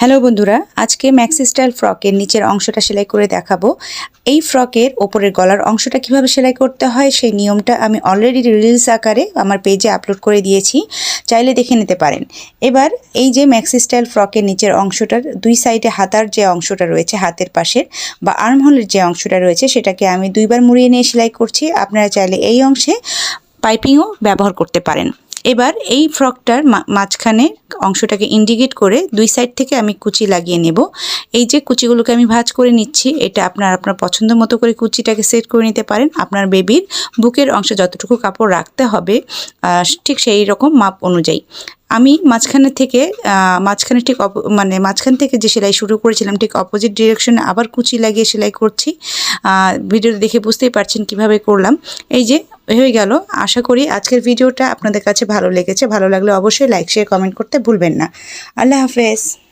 Hello বন্ধুরা, আজকে maxi style ফ্রকের নিচের অংশটা সেলাই করে দেখাবো। এই ফ্রকের ওপরের গলার অংশটা কিভাবে সেলাই করতে হয় সেই নিয়মটা আমি অলরেডি রিলস আকারে আমার পেজে আপলোড করে দিয়েছি, চাইলে দেখে নিতে পারেন। এবার এই যে ম্যাক্সি স্টাইল ফ্রকের নিচের অংশটার দুই সাইডে হাতার যে অংশটা রয়েছে, হাতের পাশের বা আর্মহোলের যে অংশটা রয়েছে সেটাকে আমি দুইবার মুড়িয়ে নিয়ে সেলাই করছি। আপনারা চাইলে এই অংশে পাইপিংও ব্যবহার করতে পারেন। এবার এই ফ্রকটার মাঝখানে অংশটাকে ইন্ডিকেট করে দুই সাইড থেকে আমি কুচি লাগিয়ে নেব। এই যে কুচিগুলোকে আমি ভাঁজ করে নিচ্ছি, এটা আপনার পছন্দ মতো করে কুচিটাকে সেট করে নিতে পারেন। আপনার বেবির বুকের অংশে যতটুকু কাপড় রাখতে হবে ঠিক সেই রকম মাপ অনুযায়ী আমি মাঝখানে ঠিক মাঝখান থেকে যে সেলাই শুরু করেছিলাম ঠিক অপোজিট ডিরেকশনে আবার কুচি লাগিয়ে সেলাই করছি। ভিডিও দেখে বুঝতেই পারছেন কিভাবে করলাম। এই যে হয়ে গেল। আশা করি আজকের ভিডিওটা আপনাদের কাছে ভালো লেগেছে। ভালো লাগলে অবশ্যই লাইক শেয়ার কমেন্ট করতে ভুলবেন না। আল্লাহ হাফেজ।